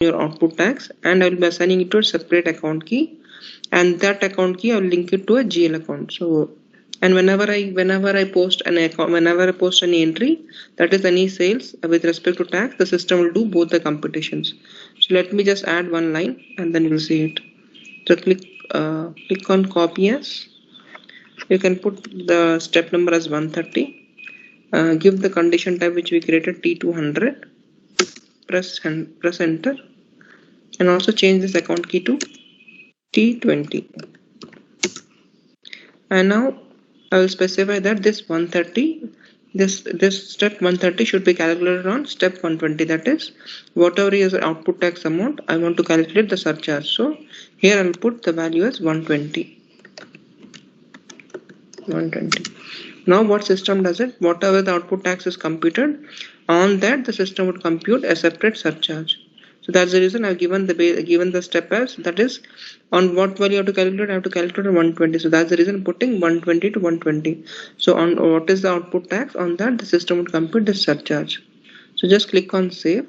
your output tax, and I will be assigning it to a separate account key, and that account key I will link it to a GL account. So, and whenever I post an account, whenever I post any entry, that is any sales with respect to tax, the system will do both the computations. So let me just add one line and then you will see it. So click on copy as. You can put the step number as 130. Give the condition type which we created T200. Press enter, and also change this account key to T20. And now I will specify that this 130, this step 130 should be calculated on step 120. That is, whatever is the output tax amount, I want to calculate the surcharge. So here I will put the value as 120. 120. Now what system does it? Whatever the output tax is computed, on that the system would compute a separate surcharge. So that's the reason I've given the step as, that is, on what value you have to calculate, I have to calculate 120. So that's the reason I'm putting 120 to 120. So on what is the output tax, on that the system would compute the surcharge. So just click on save,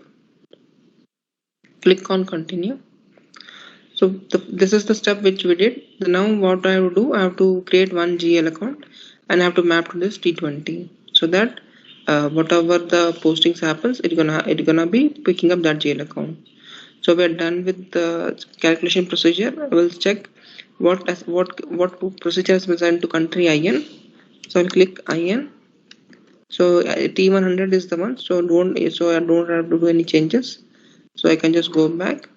click on continue. So this is the step which we did. Now what I have to do, I have to create one GL account and I have to map to this T20, so that whatever the postings happens, it's gonna be picking up that GL account. So we are done with the calculation procedure. I will check what procedure is assigned to country IN. So I'll click IN. So T100 is the one. So I don't have to do any changes. So I can just go back.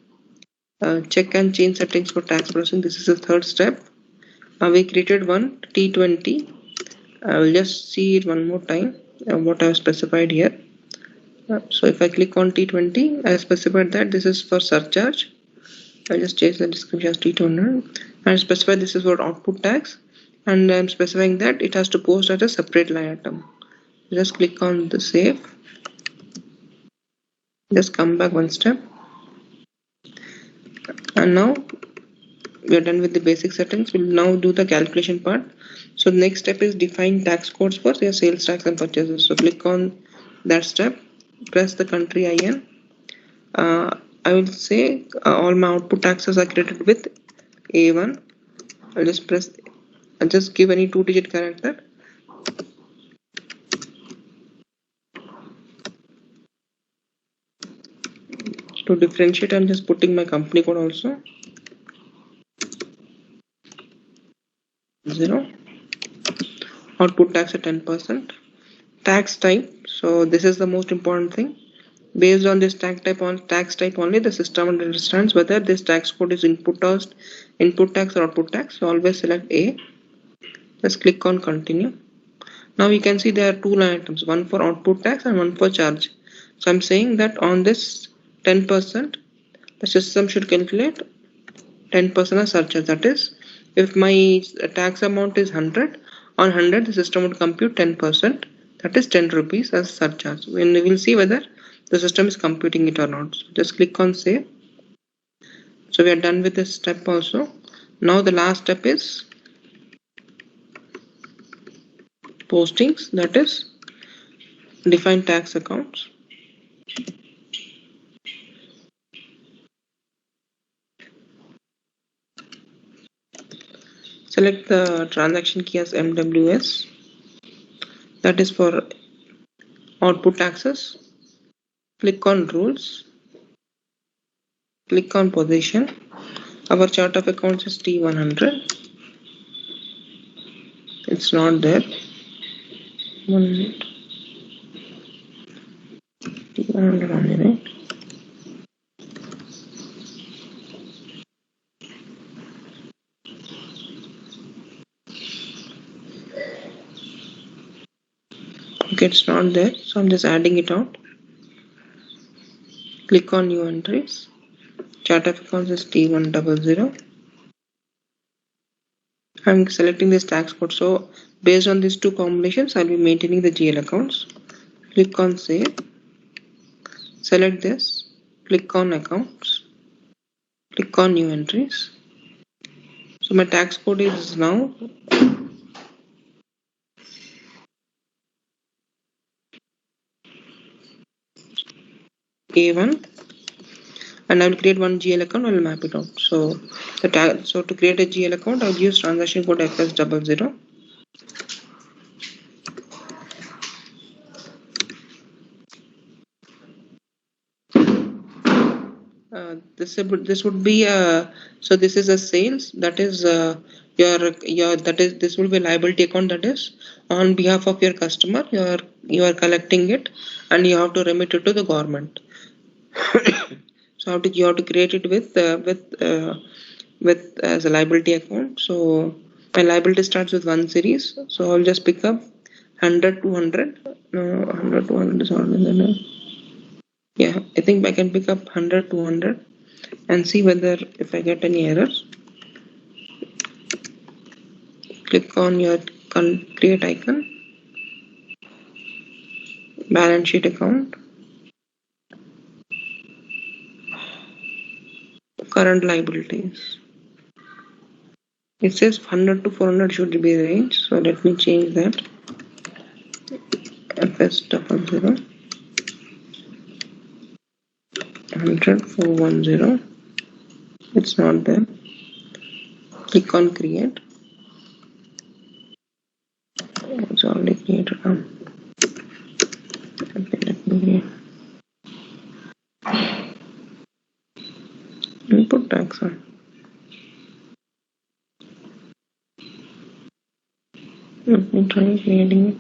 Check and change settings for tax processing. This is the third step. We created one T20. I will just see it one more time, what I have specified here. So if I click on T20, I specified that this is for surcharge. I just change the description as T200 and specify this is for output tax, and I'm specifying that it has to post as a separate line item. Just click on the save. Just come back one step, and now we are done with the basic settings. We'll now do the calculation part. So the next step is define tax codes for your sales tax and purchases. So click on that step, press the country IN. I will say all my output taxes are created with A1. I'll just give any 2-digit character. To differentiate, I'm just putting my company code also. 0. Output tax at 10%. Tax type. So this is the most important thing. Based on this tax type only, the system understands whether this tax code is input tax or output tax. So always select A. Just click on continue. Now we can see there are two line items, one for output tax and one for charge. So I'm saying that on this 10%, the system should calculate 10% as surcharge. That is, if my tax amount is 100, on 100 the system would compute 10%, that is 10 rupees as surcharge. When we will see whether the system is computing it or not. So just click on save. So we are done with this step also. Now the last step is postings, that is define tax accounts. Select the transaction key as MWS, that is for output taxes. Click on rules, click on position. Our chart of accounts is T100. It's not there. 1 minute. T100 only, right? Okay, it's not there, so I'm just adding it out. Click on new entries. Chart of accounts is T100. I'm selecting this tax code. So based on these two combinations, I'll be maintaining the GL accounts. Click on save. Select this. Click on accounts. Click on new entries. So my tax code is now A1. and I will create one GL account. I will map it out. So so to create a GL account, I will use transaction code FS00. This would be so this is a sales, that is your that is this will be a liability account, that is on behalf of your customer. You are collecting it, and you have to remit it to the government. So you have to create it with as a liability account. So my liability starts with 1 series. So I'll just pick up 100 200. No, 100 200 is already there. Yeah, I think I can pick up 100 200 and see whether if I get any errors. Click on your create icon, balance sheet account, current liabilities. It says 100 to 400 should be the range, so let me change that. FS00 100 410. It's not there. Click on create. It's already created. Okay, let me input tax on. Let me try creating it.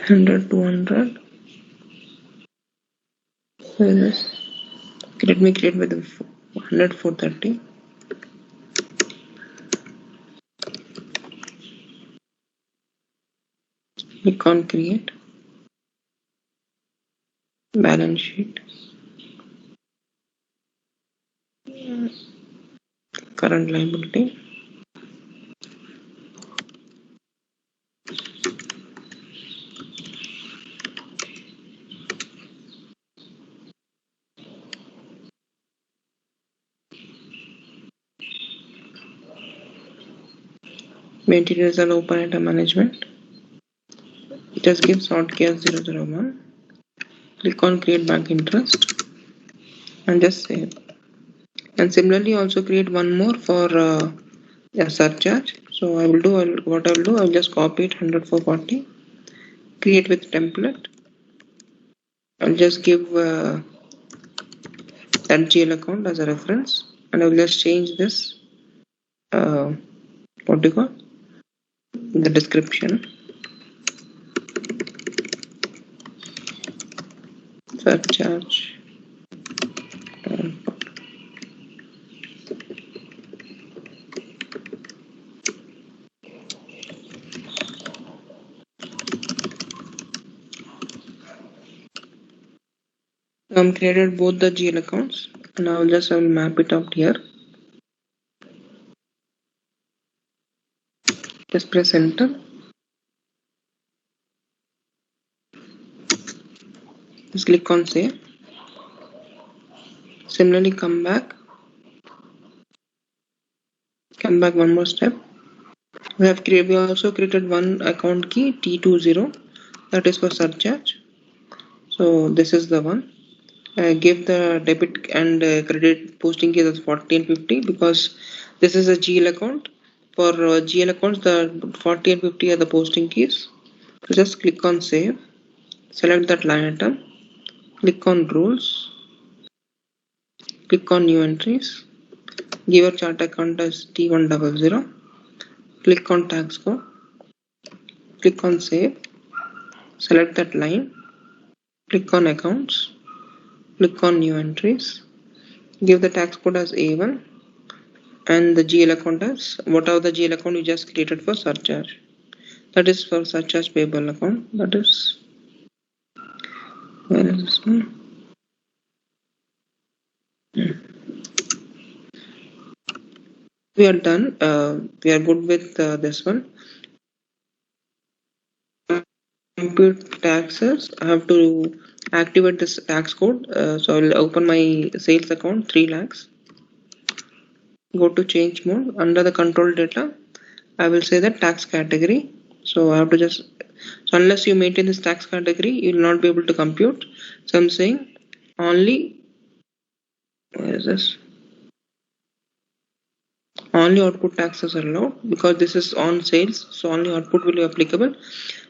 Hundred 200. Where is this? Let me create with 100 430. Click on create, balance sheet, current liability, materials and open item management. Just give sort case 001. Click on create bank interest and just save. And similarly also create one more for a surcharge. So I will do what I will do. I will just copy it 100 440. Create with template. I'll just give that GL account as a reference, and I will just change this. What do you call the description? Surcharge. I'm created both the GL accounts, and I will map it out here. Just press enter. Just click on save. Similarly, come back one more step. We also created one account key T20, that is for surcharge. So this is the one. Give the debit and credit posting keys as 40 and 50, because this is a GL account. For GL accounts, the 40 and 50 are the posting keys. So just click on save. Select that line item. Click on rules. Click on new entries. Give your chart account as T100. Click on tax code. Click on save. Select that line. Click on accounts. Click on new entries. Give the tax code as A1 and the GL account as whatever the GL account you just created for surcharge. That is for surcharge payable account. That is, where is this one? We are done. We are good with this one. Compute taxes. I have to activate this tax code. So I will open my sales account 3 lakhs. go to change mode. Under the control data, I will say the tax category. So I have to just, so unless you maintain this tax category, you will not be able to compute. So I'm saying only, where is this? Only output taxes are allowed because this is on sales. So only output will be applicable.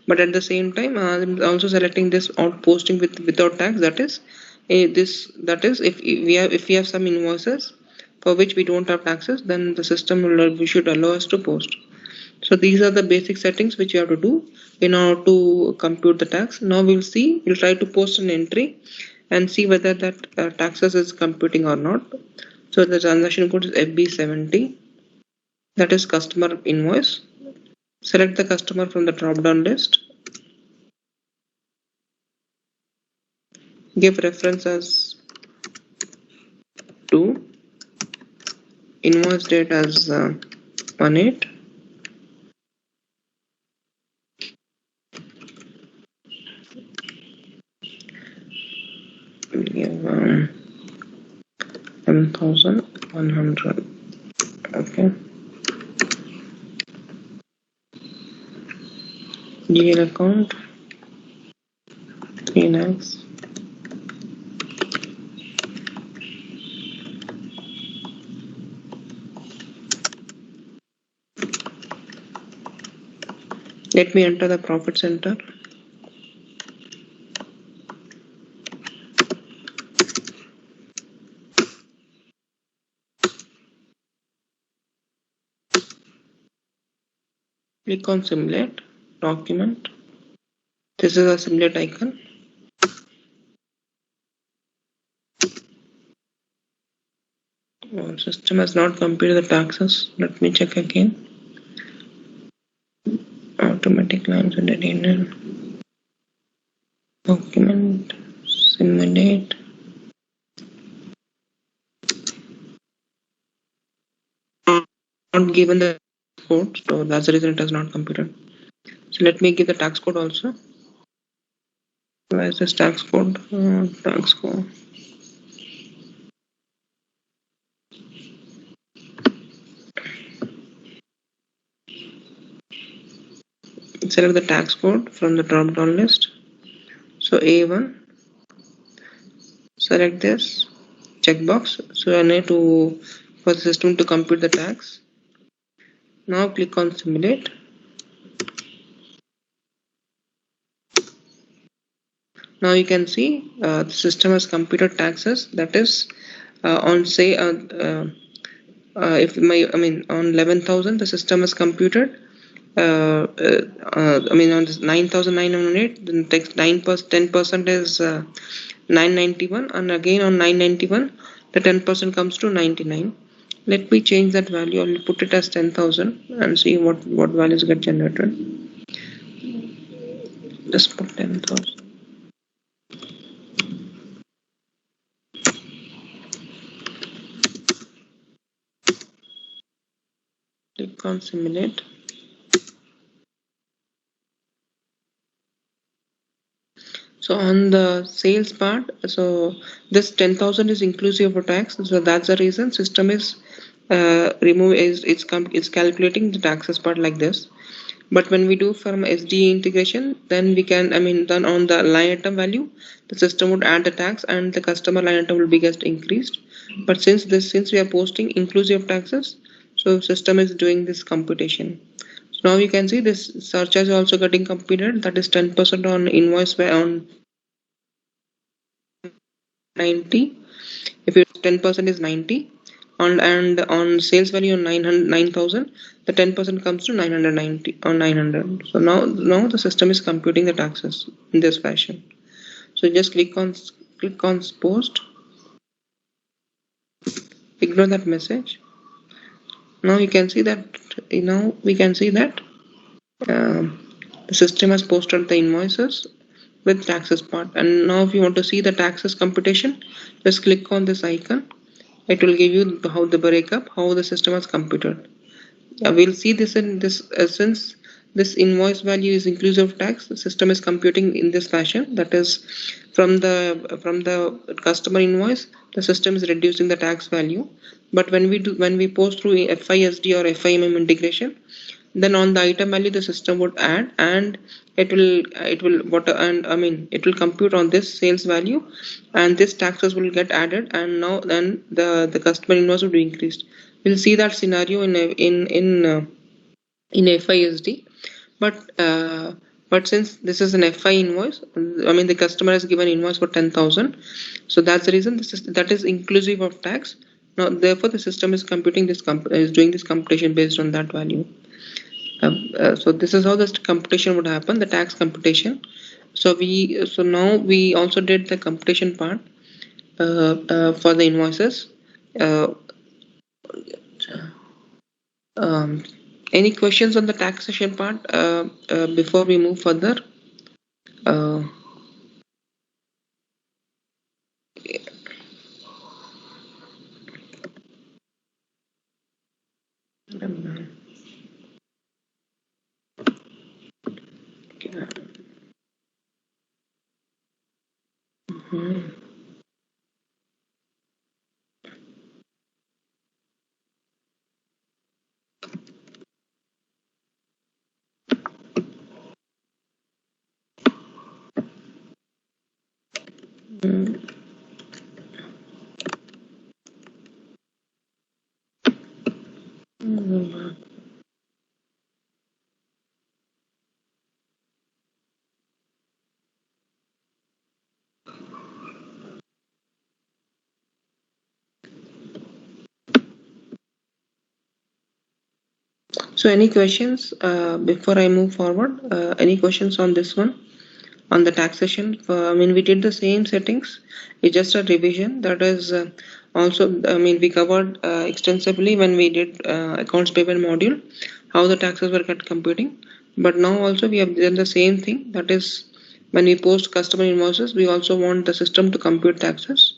But at the same time, I'm also selecting this out posting without tax. That is, if we have some invoices for which we don't have taxes, then the system will we should allow us to post. So these are the basic settings which you have to do in order to compute the tax. Now we'll try to post an entry and see whether that taxes is computing or not. So the transaction code is FB70. That is customer invoice. Select the customer from the drop down list. Give reference as 2. Invoice date as 18. Give 11,100. Okay. GL account 3 lakhs. Let me enter the profit center. Click on simulate document. This is a simulate icon. System has not computed the taxes. Let me check again. Automatic lines and in document simulate. Not given the code, so that's the reason it has not computed. So let me give the tax code also. Where is this tax code? Tax code. Select the tax code from the drop down list. So A1. Select this checkbox. So I need to for the system to compute the tax. Now click on simulate. Now you can see the system has computed taxes. That is on say if my on 11,000 the system has computed. On this 9,908, then takes 10% is 991, and again on 991 the 10% comes to 99. Let me change that value. I will put it as 10,000 and see what values get generated. Just put 10,000. Click on simulate. So on the sales part, so this 10,000 is inclusive of tax. So that's the reason system is it's calculating the taxes part like this. But when we do from SDA integration, then we can then on the line item value, the system would add the tax and the customer line item will be get increased. But since we are posting inclusive taxes, so system is doing this computation. So now you can see this surcharge also getting computed. That is 10% on invoice by on 90. If it's 10% is 90, and on sales value on 9,000, the 10% comes to 990 or 900. So now the system is computing the taxes in this fashion. So just click on post. Ignore that message. Now you can see that the system has posted the invoices with taxes part. And now if you want to see the taxes computation, just click on this icon. It will give you how the breakup, how the system has computed. We'll see this in this since this invoice value is inclusive of tax. The system is computing in this fashion. That is, from the customer invoice, the system is reducing the tax value. But when we post through FISD or FIMM integration, then on the item value the system would add, and it will compute on this sales value, and this taxes will get added, and now then the customer invoice will be increased. We'll see that scenario in FISD. But since this is an FI invoice, the customer has given invoice for 10,000, so that's the reason that is inclusive of tax. Now therefore the system is computing is doing this computation based on that value. So this is how this computation would happen, the tax computation. So now we also did the computation part for the invoices. Any questions on the taxation part before we move further? So any questions before I move forward? Any questions on this one, on the taxation? We did the same settings. It's just a revision. That is also, we covered extensively when we did accounts payable module, how the taxes were computing. But now also we have done the same thing. That is, when we post customer invoices, we also want the system to compute taxes.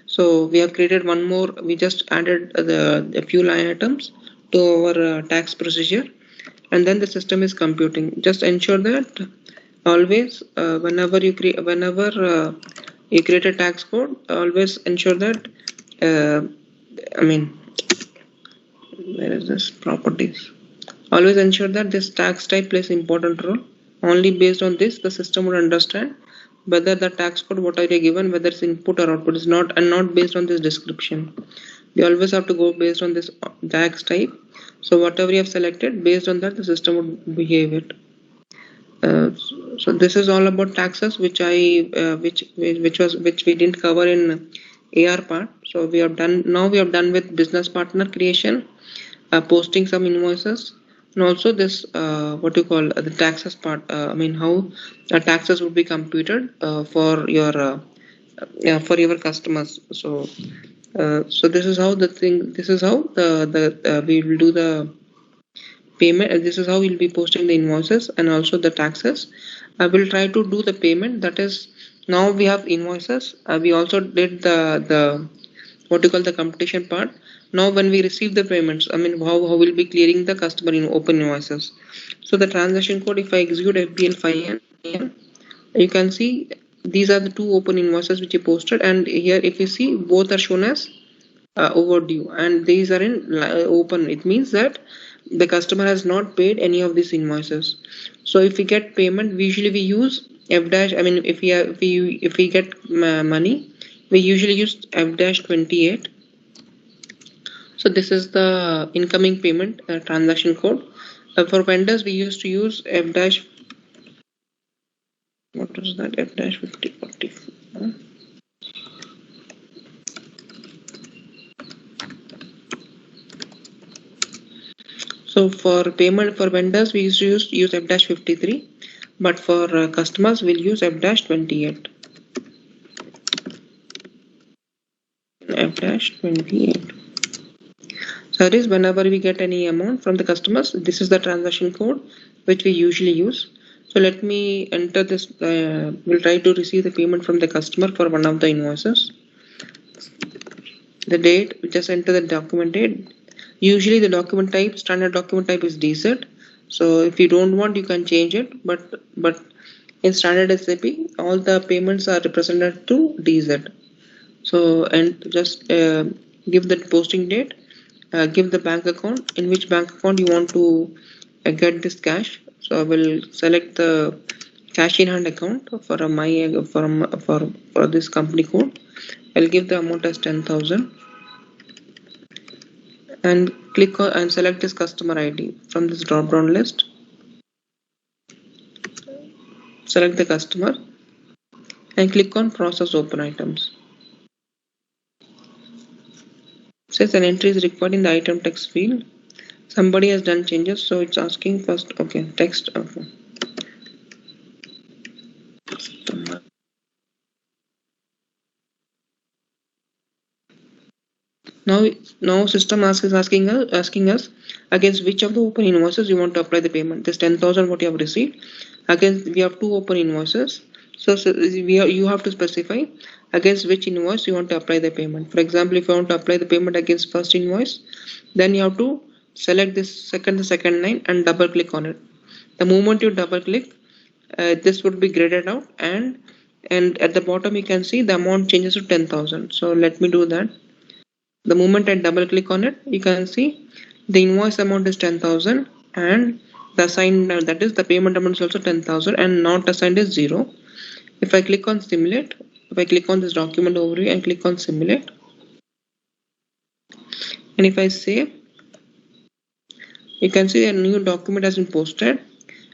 So we have created one more. We just added a few line items to our tax procedure, and then the system is computing. Just ensure that always whenever you create a tax code, always ensure that where is this properties, always ensure that this tax type plays important role. Only based on this the system would understand whether the tax code what are they given, whether it's input or output, is not, and not based on this description. We always have to go based on this tax type. So whatever you have selected, based on that the system would behave it. So this is all about taxes, which we didn't cover in AR part. So we have done with business partner creation, posting some invoices, and also this what you call the taxes part. How the taxes would be computed for your customers. So this is how we will do the payment. This is how we'll be posting the invoices and also the taxes. I will try to do the payment. That is, now we have invoices. We also did the what you call the computation part. Now when we receive the payments, how we'll be clearing the customer in open invoices. So the transaction code, if I execute FBL 5N, you can see these are the two open invoices which you posted, and here if you see both are shown as overdue, and these are in open. It means that the customer has not paid any of these invoices. So if we get payment, usually we use F dash. If we get money, we usually use F dash 28. So this is the incoming payment transaction code. For vendors, we used to use F dash. What was that? F dash 5044. So for payment for vendors, we used to use F dash 53, but for customers, we'll use F dash 28. F dash 28. So that is whenever we get any amount from the customers, this is the transaction code which we usually use. So let me enter this. We'll try to receive the payment from the customer for one of the invoices. The date, just enter the document date. Usually the document type, standard document type is DZ. So if you don't want, you can change it, but in standard SAP all the payments are represented to DZ. So and just give the posting date, give the bank account, in which bank account you want to get this cash. So I will select the cash in hand account for my for this company code. I'll give the amount as 10,000 and click on and select this customer ID from this drop down list. Select the customer and click on process open items. Says an entry is required in the item text field. Somebody has done changes, so it's asking first. Okay, text. Okay. Now system asking us against which of the open invoices you want to apply the payment. This 10,000 what you have received, against we have two open invoices. So you have to specify against which invoice you want to apply the payment. For example, if you want to apply the payment against first invoice, then you have to select the second line and double click on it. The moment you double click, this would be graded out, and at the bottom you can see the amount changes to 10,000. So let me do that. The moment I double click on it, you can see the invoice amount is 10,000 and the assigned, that is the payment amount is also 10,000 and not assigned is 0. If I click on simulate, if I click on this document overview and click on simulate, and if I save, you can see a new document has been posted.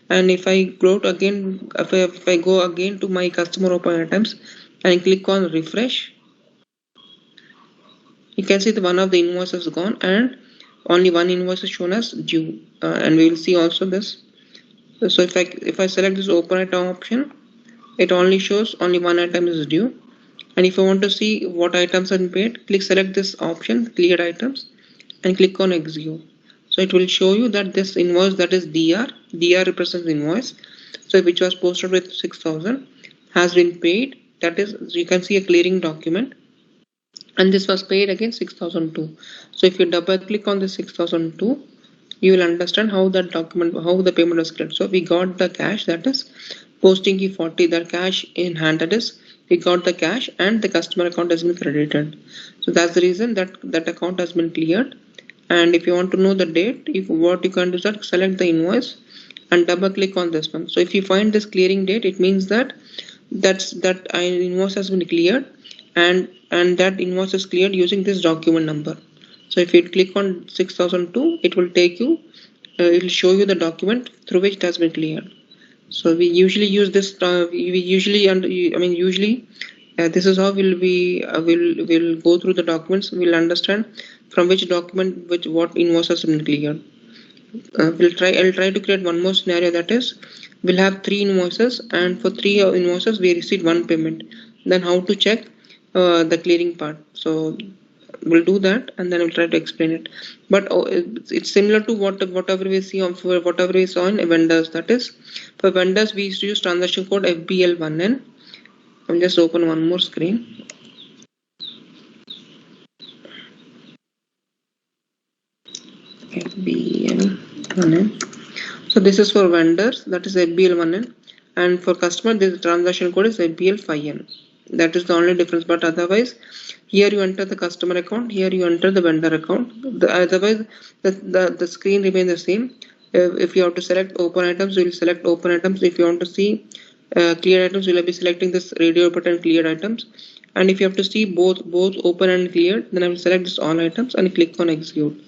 And if I go to again, if I go again to my customer open items and click on refresh, you can see the one of the invoices is gone and only one invoice is shown as due. And we will see also this. So if I select this open item option, it only shows only one item is due. And if I want to see what items are paid, click select this option, cleared items, and click on execute. So it will show you that this invoice, that is DR represents invoice, so which was posted with 6,000 has been paid. That is, you can see a clearing document, and this was paid again 6,002. So if you double click on the 6,002, you will understand how that document, how the payment was cleared. So we got the cash, that is posting key 40, the cash in hand, that is we got the cash and the customer account has been credited. So that's the reason that that account has been cleared. And if you want to know the date, what you can do is that select the invoice and double click on this one. So if you find this clearing date, it means that that invoice has been cleared, and that invoice is cleared using this document number. So if you click on 6002, it will take you, it will show you the document through which it has been cleared. So we usually use this. Usually this is how we'll go through the documents. We'll understand from which document what invoice has been cleared. I'll try to create one more scenario, that is we'll have 3 invoices, and for 3 invoices we received 1 payment. Then how to check the clearing part? So we'll do that and then we'll try to explain it. But it's similar to whatever we see on whatever we saw in vendors. That is, for vendors we used to use transaction code FBL1N. I'll just open one more screen. FBL1N. So this is for vendors, that is FBL1N, and for customer this transaction code is FBL5N. That is the only difference. But otherwise, here you enter the customer account, here you enter the vendor account. Otherwise, the screen remains the same. If you have to select open items, you will select open items. If you want to see clear items, you will be selecting this radio button cleared items. And if you have to see both open and cleared, then I will select this all items and click on execute.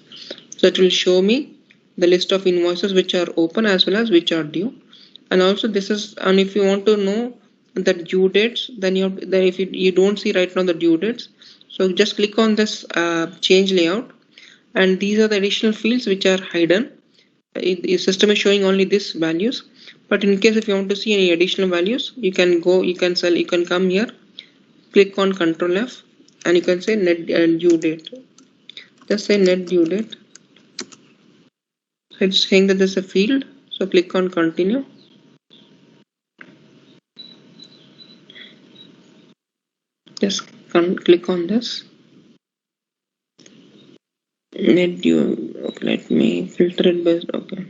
So it will show me the list of invoices which are open as well as which are due. And also this is, and if you want to know the due dates, then if you don't see right now the due dates, so just click on this change layout, and these are the additional fields which are hidden. The system is showing only these values, but in case if you want to see any additional values, you can come here, click on Ctrl F, and you can say net due date. Just say net due date. So it's saying that there's a field, so click on continue. Just click on this net due. Okay, let me filter it based. Okay,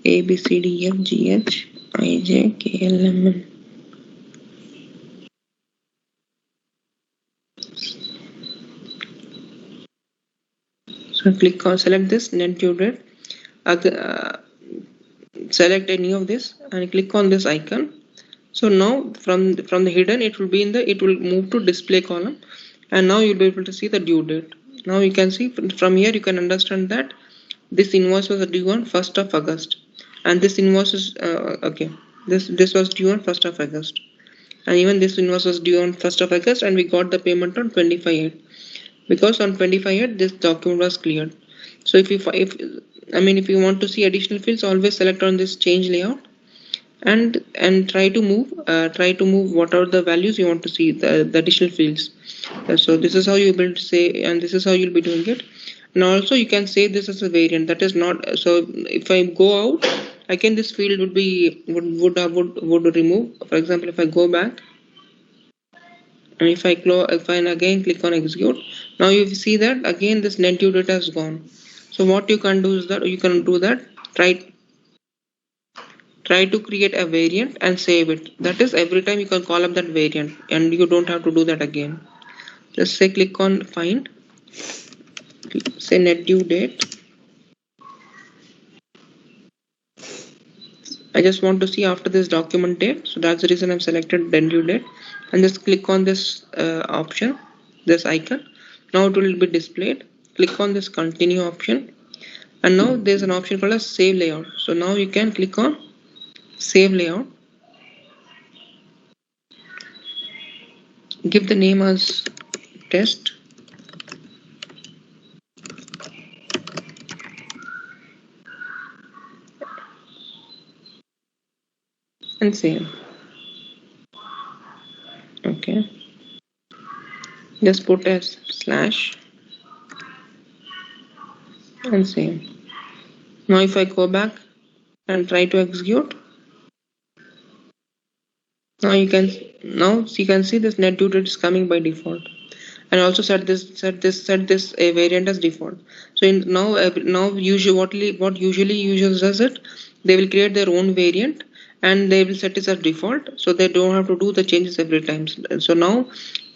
A B C D F G H I J K L M N. So click on select this net due date. Select any of this and click on this icon. So now from the hidden it will be in the it will move to display column, and now you'll be able to see the due date. Now you can see from here you can understand that this invoice was due on 1st of August, and this invoice is okay. This was due on 1st of August, and even this invoice was due on 1st of August, and we got the payment on 25/8 because on 25/8 this document was cleared. So if you want to see additional fields, always select on this change layout and try to move what are the values you want to see the additional fields. So this is how you will say, and this is how you'll be doing it. And also you can say this as a variant that is not. So if I go out again, this field would be would remove. For example, if I go back and if I close, if I again click on execute, now you see that again this net due data is gone. So what you can do is that you can do that, try to create a variant and save it. That is, every time you can call up that variant and you don't have to do that again. Just say click on find, say net due date. I just want to see after this document date, so that's the reason I've selected net due date, and just click on this option, this icon. Now it will be displayed. Click on this continue option, and now there's an option called as save layout. So now you can click on save layout, give the name as test, and save. Okay, just put as slash and save. Now if I go back and try to execute, now you can see this net due date is coming by default, and also set this a variant as default. So now usually what usually users does it, they will create their own variant and they will set it as default, so they don't have to do the changes every time. So now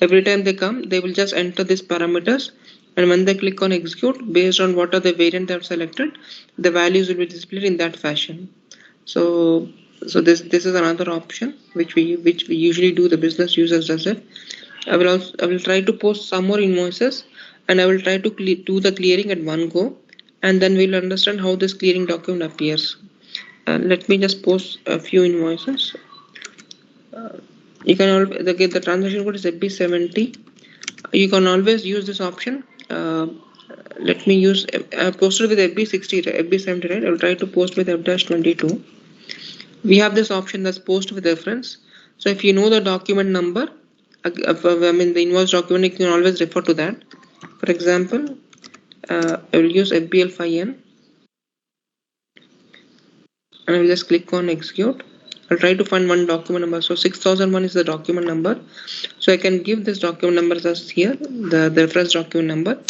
every time they come, they will just enter these parameters, and when they click on execute, based on what are the variant they have selected, the values will be displayed in that fashion. So this is another option which we usually do, the business users does it. I will try to post some more invoices, and I will try to do the clearing at one go, and then we'll understand how this clearing document appears. Let me just post a few invoices. You can always the transaction code is FB70. You can always use this option. Let me use I posted with FB60, FB70, right? I will try to post with F-22. We have this option that's post with reference. So if you know the document number, the invoice document, you can always refer to that. For example, I will use FBL5N, and I will just click on execute. I'll try to find one document number. So 6001 is the document number. So I can give this document number as here, the reference document number.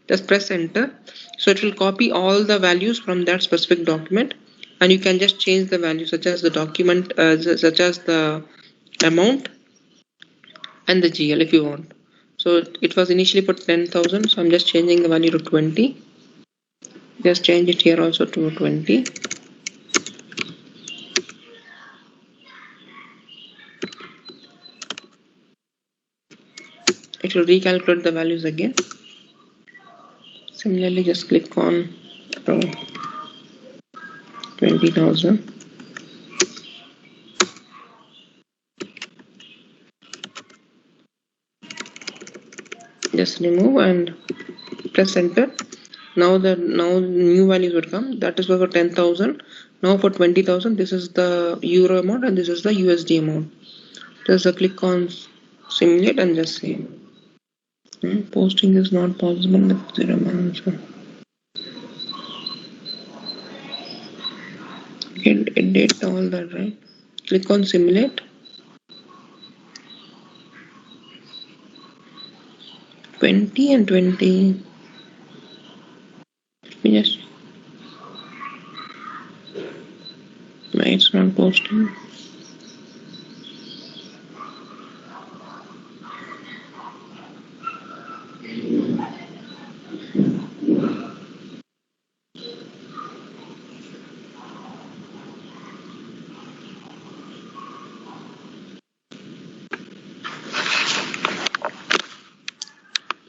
Just press enter. So it will copy all the values from that specific document, and you can just change the value, such as the document, such as the amount and the GL if you want. So it was initially put 10,000, so I'm just changing the value to 20. Just change it here also to 20. It will recalculate the values again. Similarly, just click on 20,000. Just remove and press enter. Now new values would come. That is for 10,000. Now for 20,000, this is the euro amount and this is the USD amount. Just click on simulate and just save. Posting is not possible if zero amounts. It did all that, right? Click on simulate. 20 and 20. Let me just Why it's not posting?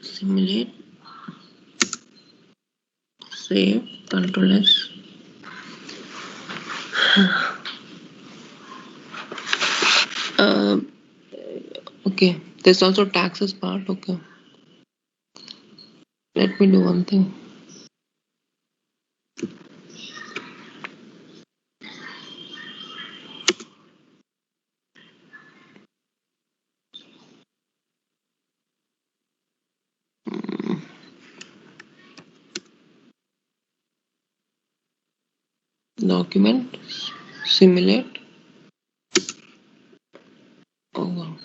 Simulate, save, Control S. Okay, there's also taxes part. Okay, let me do one thing. Document, simulate. Oh, wow.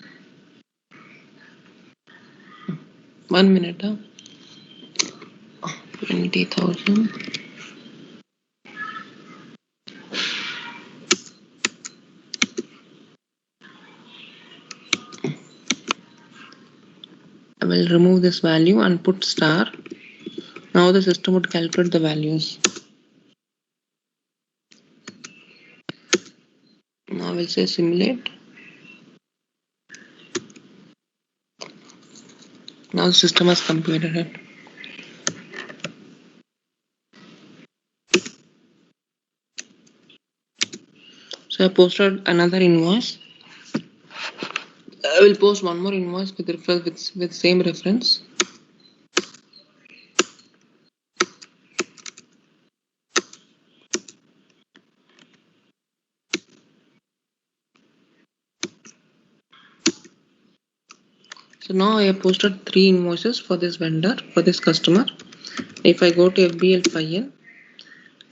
1 minute. 20,000. I will remove this value and put star. Now the system would calculate the values. Now we'll say simulate. Now the system has computed it. So I posted another invoice. I will post one more invoice with same reference. So now I have posted 3 invoices for this vendor, for this customer. If I go to FBL file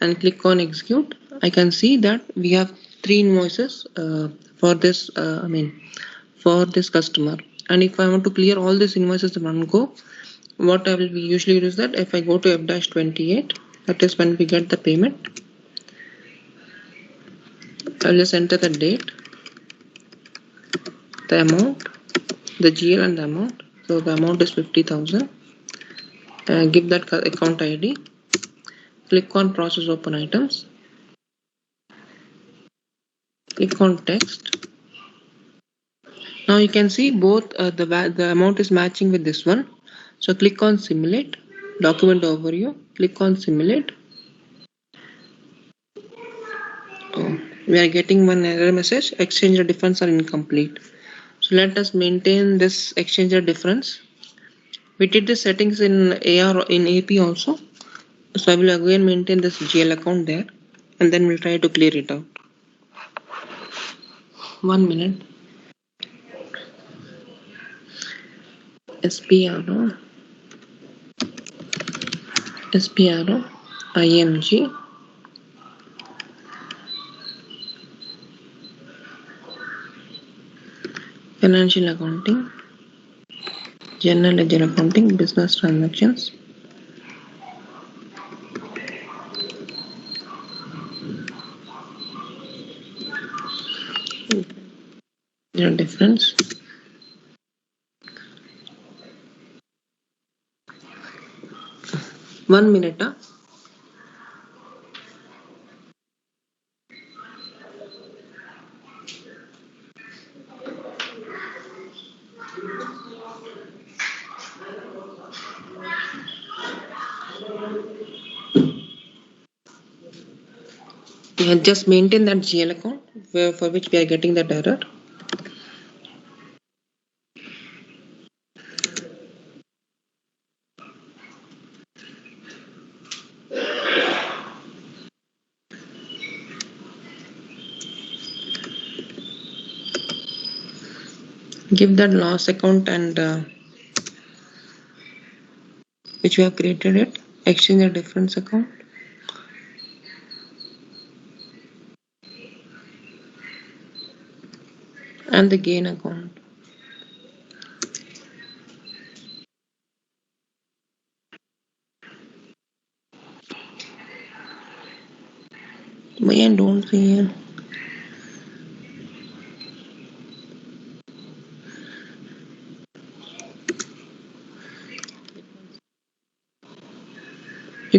and click on execute, I can see that we have 3 invoices for this, for this customer. And if I want to clear all these invoices in one go, what I will usually do is that if I go to F-28, that is when we get the payment, I'll just enter the date, the amount, the GL and the amount. So the amount is 50,000. Give that account ID. Click on process open items. Click on text. Now you can see both the amount is matching with this one. So click on simulate, document overview, click on simulate. Oh, we are getting one error message, exchanger difference are incomplete. So let us maintain this exchanger difference. We did the settings in AR in AP also. So I will again maintain this GL account there and then we'll try to clear it out. 1 minute. SPRO, SPRO, IMG, financial accounting, general ledger accounting, business transactions. Difference. One minute. Yeah, just maintain that GL account for which we are getting that error. Give that loss account and which we have created it, exchange a difference account. And the gain account. Why I don't see here?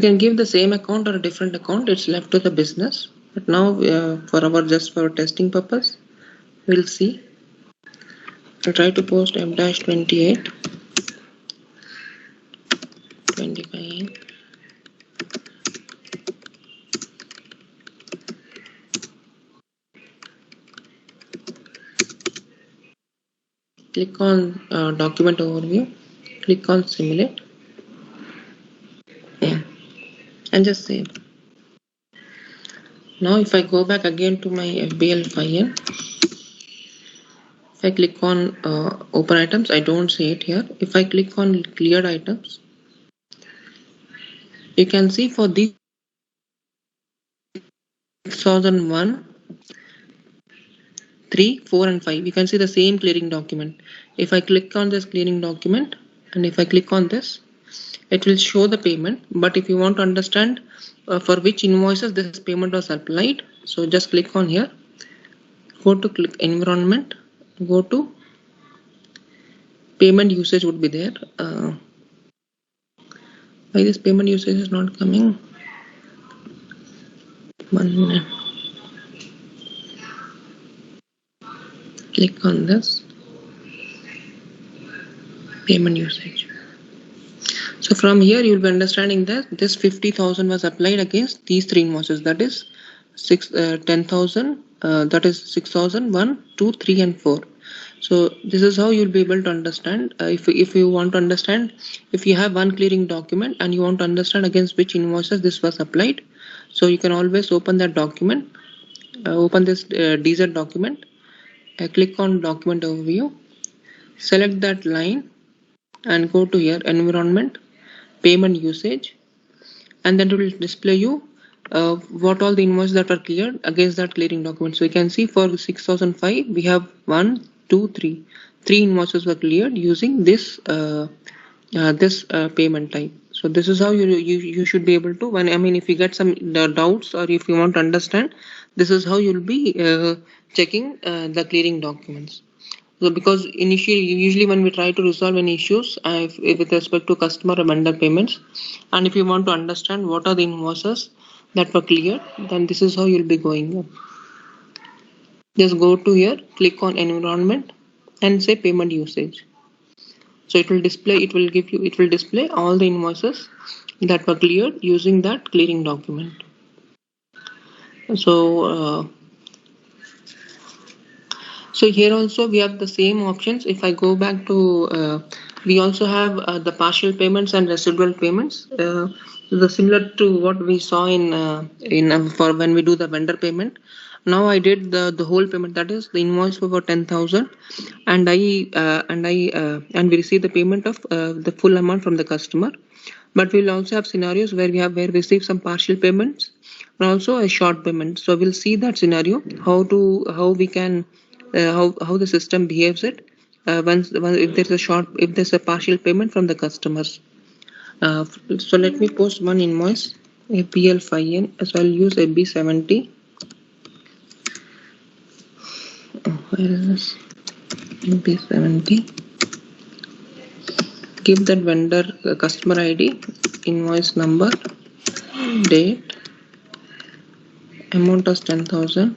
can give the same account or a different account. It's left to the business. But now just for testing purpose, we'll see. I'll try to post M-28 25. Click on document overview, click on simulate, and just save. Now if I go back again to my FBL file, if I click on open items, I don't see it here. If I click on cleared items, you can see for the 6001, 3, 4 and 5, you can see the same clearing document. If I click on this clearing document and if I click on this, it will show the payment. But if you want to understand for which invoices this payment was applied, so just click on here, go to click environment, go to payment usage would be there. Why this payment usage is not coming? 1 minute. Click on this payment usage. So from here you will be understanding that this 50,000 was applied against these three invoices, that is 10,000, that is 6,000, 1, 2, 3 and 4. So this is how you'll be able to understand. If you want to understand, if you have one clearing document and you want to understand against which invoices this was applied, so you can always open that document, open this DZ document, click on document overview, select that line and go to here environment, payment usage, and then it will display you what all the invoices that are cleared against that clearing document. So you can see for 6005 we have 1, 2, 3. 3 invoices were cleared using this payment type. So this is how you should be able to, if you get some doubts or if you want to understand, this is how you'll be checking the clearing documents. So because usually when we try to resolve any issues with respect to customer or vendor payments, and if you want to understand what are the invoices that were cleared, then this is how you'll be going. Just go to here, click on environment and say payment usage. So it will display all the invoices that were cleared using that clearing document. So here also we have the same options. If I go back to we also have the partial payments and residual payments, similar to what we saw in for when we do the vendor payment. Now I did the whole payment, that is the invoice for about 10,000, and we received the payment of the full amount from the customer. But we'll also have scenarios where we receive some partial payments and also a short payment. So we'll see that scenario, how the system behaves it if there's a partial payment from the customers. So let me post one invoice, APL5N, so I'll use AB70. Where is this? AB70. Give that vendor customer ID, invoice number, date, amount of 10,000.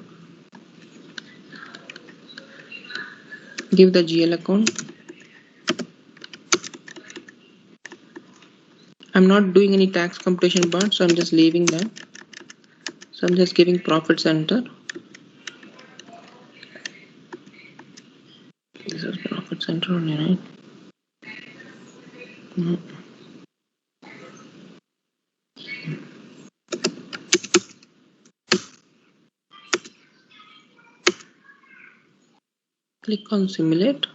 Give the GL account. I'm not doing any tax computation part, so I'm just leaving that. So I'm just giving profit center. This is profit center only, right? Click on simulate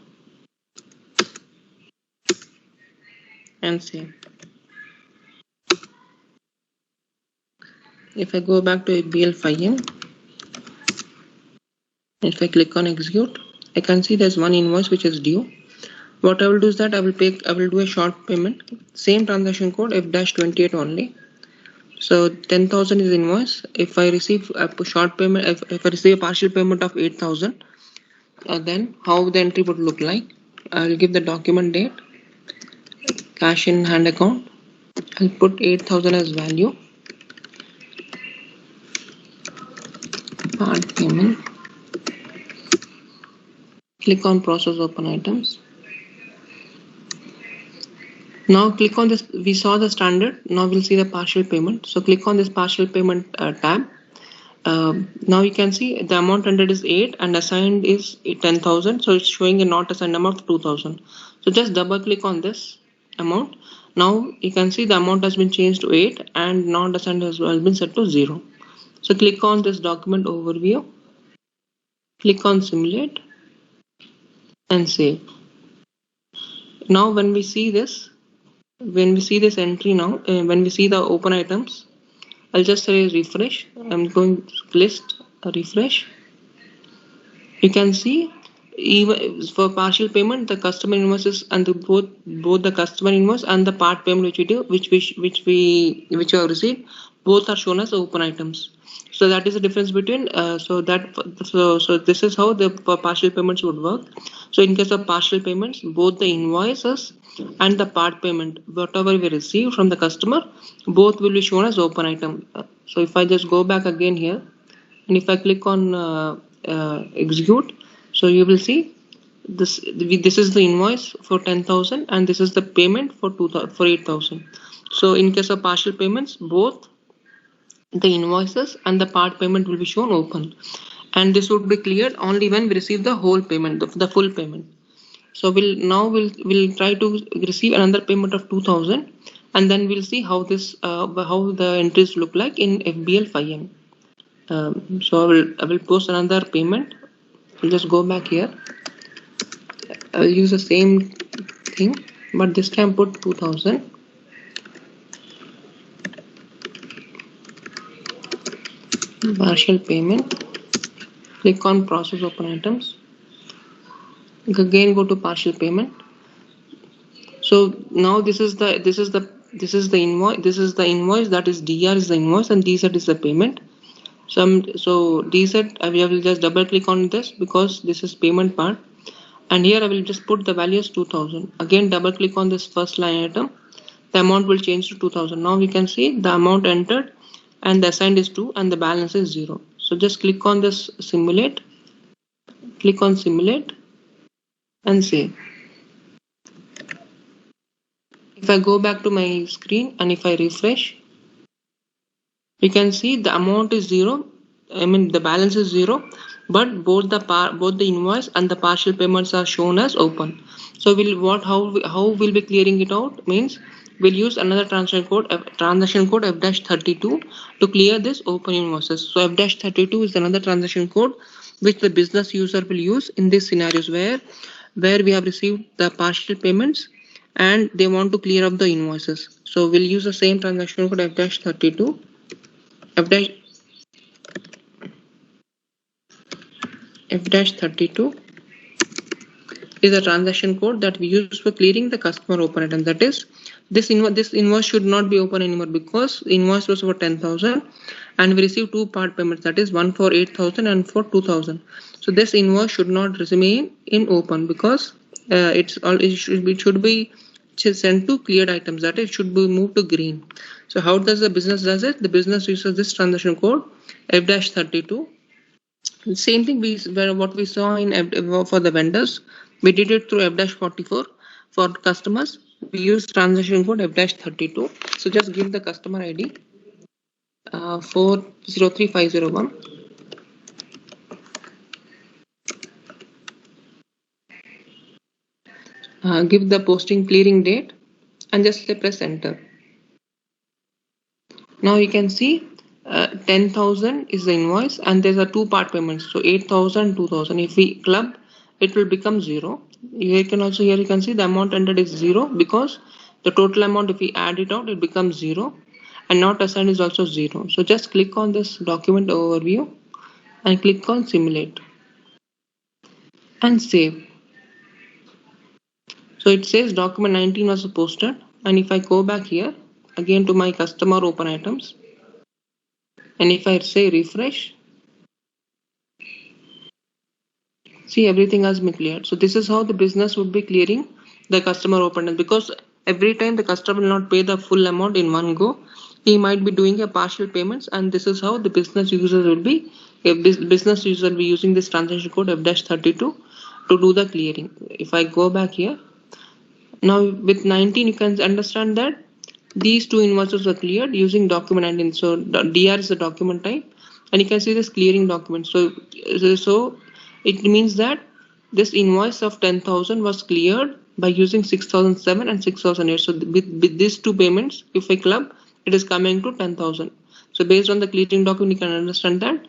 and save. If I go back to ABL5M, if I click on execute, I can see there's one invoice which is due. What I will do is that I will do a short payment, same transaction code F-28 only. So 10,000 is invoice. If I receive a short payment, if I receive a partial payment of 8,000, then how the entry would look like? I will give the document date, cash in hand account. I'll put 8,000 as value. Part payment. Click on process open items. Now click on this. We saw the standard. Now we'll see the partial payment. So click on this partial payment tab. Now you can see the amount entered is 8 and assigned is 10,000. So it's showing a not assigned amount of 2,000. So just double click on this amount. Now you can see the amount has been changed to 8 and not assigned has been set to 0. So click on this document overview. Click on simulate and save. Now when we see this entry now, when we see the open items, I'll just say refresh. I'm going to list a refresh. You can see even for partial payment, the customer invoices and both the customer invoice and the part payment which we do, which we have received, both are shown as open items. So that is the difference between. So this is how the partial payments would work. So in case of partial payments, both the invoices and the part payment, whatever we receive from the customer, both will be shown as open item. So if I just go back again here, and if I click on execute, so you will see this is the invoice for 10,000 and this is the payment for 8,000. So in case of partial payments, both the invoices and the part payment will be shown open, and this would be cleared only when we receive the whole payment, the full payment. So we'll try to receive another payment of 2,000, and then we'll see how the entries look like in FBL 5M. So I will post another payment. I'll just go back here. I'll use the same thing, but this time put 2,000. Partial payment. Click on process open items. Again go to partial payment. So now this is the invoice. This is the invoice, that is DR is the invoice and DZ is the payment. So DZ, I will just double click on this because this is payment part, and here I will just put the value as 2,000. Again double click on this first line item. The amount will change to 2,000. Now we can see the amount entered and the assigned is 2 and the balance is 0. So just click on this simulate. Click on simulate and save. If I go back to my screen and if I refresh, you can see the amount is 0. I mean the balance is 0, but both the invoice and the partial payments are shown as open. So how we'll be clearing it out means we'll use another transaction code F-32 to clear this open invoices. So F-32 is another transaction code which the business user will use in these scenarios where we have received the partial payments and they want to clear up the invoices. So we'll use the same transaction code F-32. F-32 is a transaction code that we use for clearing the customer open item. That is, this invoice should not be open anymore because the invoice was for 10,000 and we received two part payments, that is one for 8,000 and for 2,000. So this invoice should not remain in open because it should be sent to cleared items, that is, it should be moved to green. So how does the business does it? The business uses this transaction code F-32. Same thing what we saw in for the vendors. We did it through F-44 for customers. We use transaction code F-32. So just give the customer ID 403501. Give the posting clearing date and just press enter. Now you can see 10,000 is the invoice and there's a two part payments. So 8,000, 2,000. If we club, it will become 0. Here you can see the amount entered is 0 because the total amount, if we add it out, it becomes 0 and not assigned is also 0. So just click on this document overview and click on simulate and save. So it says document 19 was posted, and if I go back here again to my customer open items and if I say refresh, see everything has been cleared. So this is how the business would be clearing the customer open items, because every time the customer will not pay the full amount in one go. He might be doing a partial payments, and this is how the business users will be. A business user will be using this transaction code F-32 to do the clearing. If I go back here, now with 19 you can understand that these two invoices were cleared using document 19. So DR is the document type, and you can see this clearing document. So it means that this invoice of 10,000 was cleared by using 6,007 and 6,008. So with these two payments, if I club, it is coming to 10,000. So based on the clearing document, you can understand that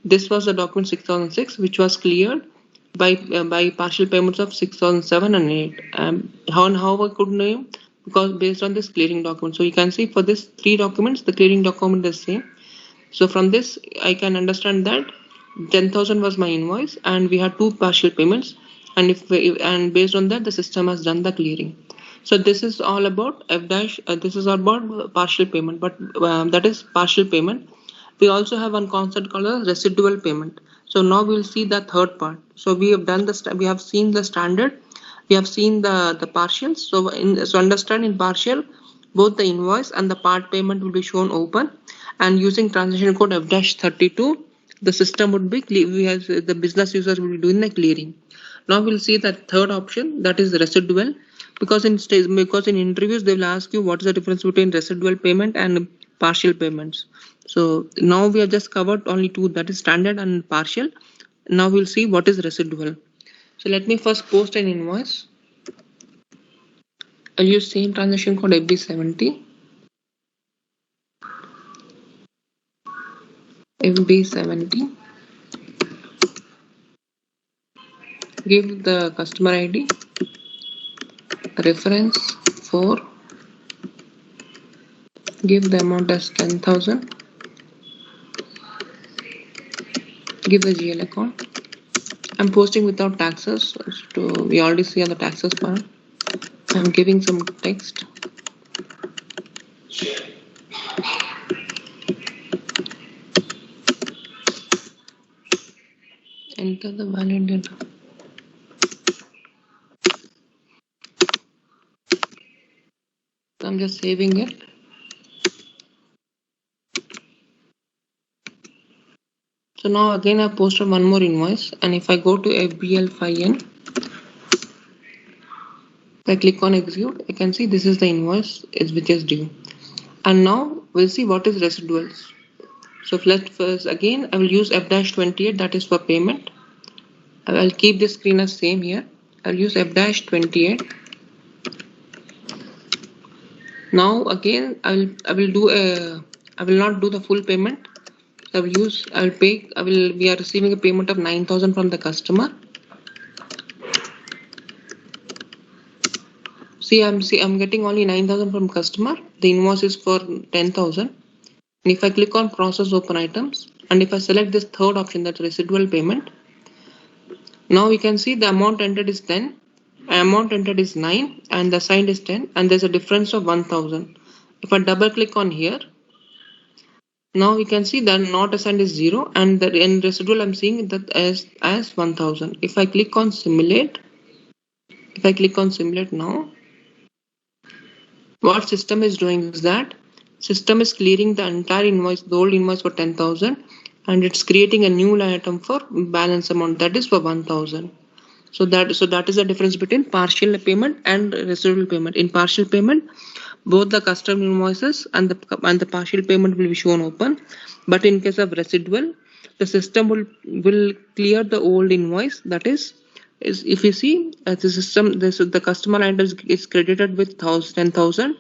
this was the document 6006, which was cleared by partial payments of 6,007 and 8. How I could know? Because based on this clearing document. So you can see for this three documents, the clearing document is same. So from this, I can understand that 10,000 was my invoice, and we had two partial payments, and based on that, the system has done the clearing. So this is all about F dash. This is all about partial payment, but that is partial payment. We also have one concept called a residual payment. So now we'll see the third part. So we have done we have seen the standard, we have seen the partials. So understand, in partial, both the invoice and the part payment will be shown open, and using transaction code F-32, the system would be the business users will be doing the clearing. Now we'll see the third option, that is residual, because in interviews they will ask you what is the difference between residual payment and partial payments. So now we have just covered only two, that is standard and partial. Now we'll see what is residual. So let me first post an invoice. I'll use same transaction code FB70. FB70. Give the customer ID, reference 4, give the amount as 10,000, give the GL account. I'm posting without taxes, so we already see on the taxes part. I'm giving some text. Enter the valid data. I'm just saving it. So now again I posted one more invoice, and if I go to FBL5N, if I click on execute, I can see this is the invoice which is due. And now we'll see what is residuals. So first again I will use F-28, that is for payment. I will keep this screen as same here. I'll use F-28. Now again I will not do the full payment. We are receiving a payment of 9,000 from the customer. I'm getting only 9,000 from customer. The invoice is for 10,000. And if I click on process open items, and if I select this third option, that's residual payment, now we can see the amount entered is 10, amount entered is 9, and the assigned is 10, and there's a difference of 1,000. If I double click on here, now we can see that not assigned is 0, and the in residual I'm seeing that as 1000. If I click on simulate, now, what system is doing is that system is clearing the entire invoice, the old invoice for 10,000, and it's creating a new line item for balance amount, that is for 1000. So that is the difference between partial payment and residual payment. In partial payment, both the custom invoices and the partial payment will be shown open, but in case of residual, the system will clear the old invoice. That is if you see the system, the customer item is credited with 10,000,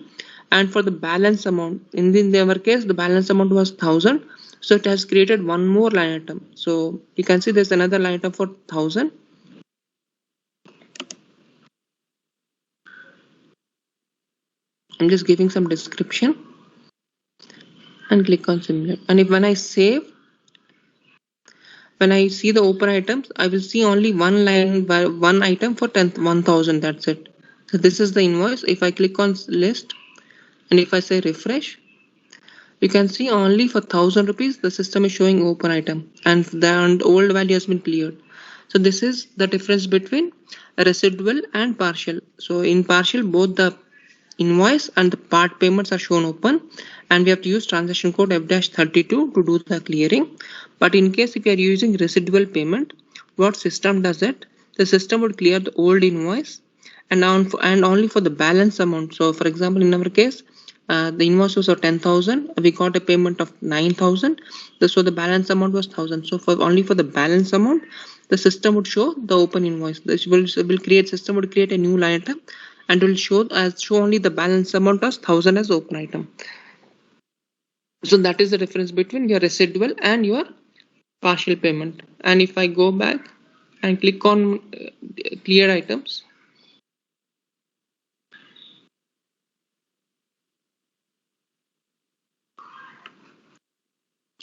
and for the balance amount, in our case the balance amount was 1,000, so it has created one more line item. So you can see there's another line item for 1,000. I'm just giving some description and click on simulate. And when I save, when I see the open items, I will see only one line by one item for 1,000. That's it. So this is the invoice. If I click on list and if I say refresh, you can see only for 1,000 rupees the system is showing open item, and the old value has been cleared. So this is the difference between residual and partial. So in partial, both the invoice and the part payments are shown open, and we have to use transaction code F-32 to do the clearing. But in case if you are using residual payment, what system does it? The system would clear the old invoice and only for the balance amount. So for example, in our case, the invoice was of 10,000. We got a payment of 9,000. So the balance amount was 1,000. So only for the balance amount, the system would show the open invoice. This system would create a new line item and will show only the balance amount as 1,000 as open item. So that is the difference between your residual and your partial payment. And if I go back and click on cleared items,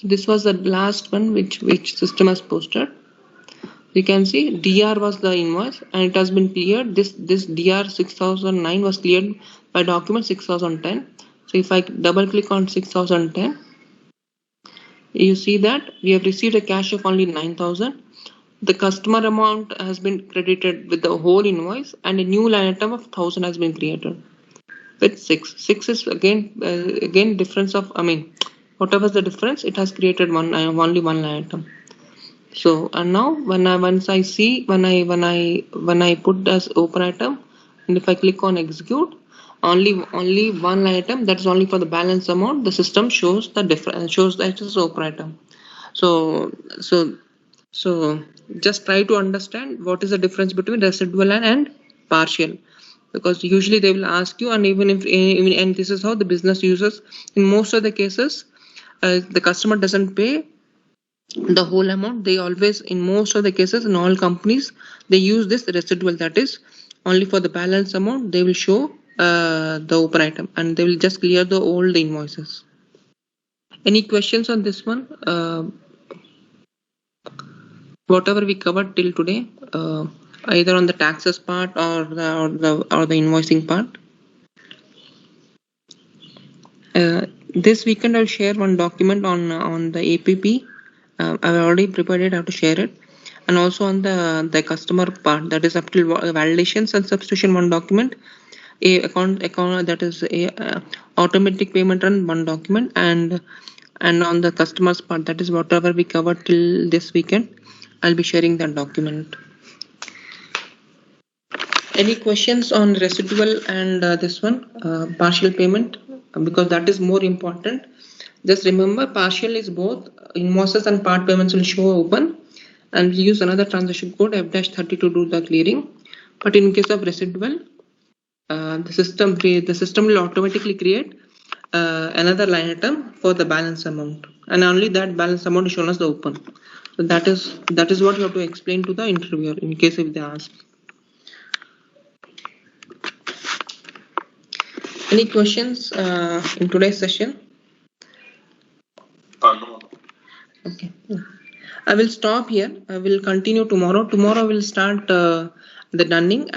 this was the last one which system has posted. You can see DR was the invoice and it has been cleared. This DR 6009 was cleared by document 6010. So if I double click on 6010, you see that we have received a cash of only 9,000. The customer amount has been credited with the whole invoice and a new line item of 1,000 has been created with 6. 6 is again difference of, whatever the difference, it has created only one line item. So and now when I put as open item, and if I click on execute, only one line item, that's only for the balance amount, the system shows the difference, shows that it's open item. So just try to understand what is the difference between residual and partial, because usually they will ask you, and and this is how the business uses in most of the cases. The customer doesn't pay the whole amount. They always, in most of the cases, in all companies, they use this residual, that is only for the balance amount they will show the open item and they will just clear the old invoices. Any questions on this one? Whatever we covered till today, either on the taxes part or the invoicing part. This weekend I'll share one document on the APP. I've already prepared it, I have to share it. And also on the customer part, that is up till validations and substitution, one document. A account that is a automatic payment run, one document. And on the customers part, that is whatever we covered till this weekend, I'll be sharing that document. Any questions on residual and this one, partial payment? Because that is more important. Just remember, partial is both invoices and part payments will show open, and we use another transaction code F-30 to do the clearing. But in case of residual, the system will automatically create another line item for the balance amount, and only that balance amount is shown as the open. So that is what you have to explain to the interviewer in case if they ask. Any questions in today's session? Okay. I will stop here. I will continue tomorrow. Tomorrow we'll start the dunning.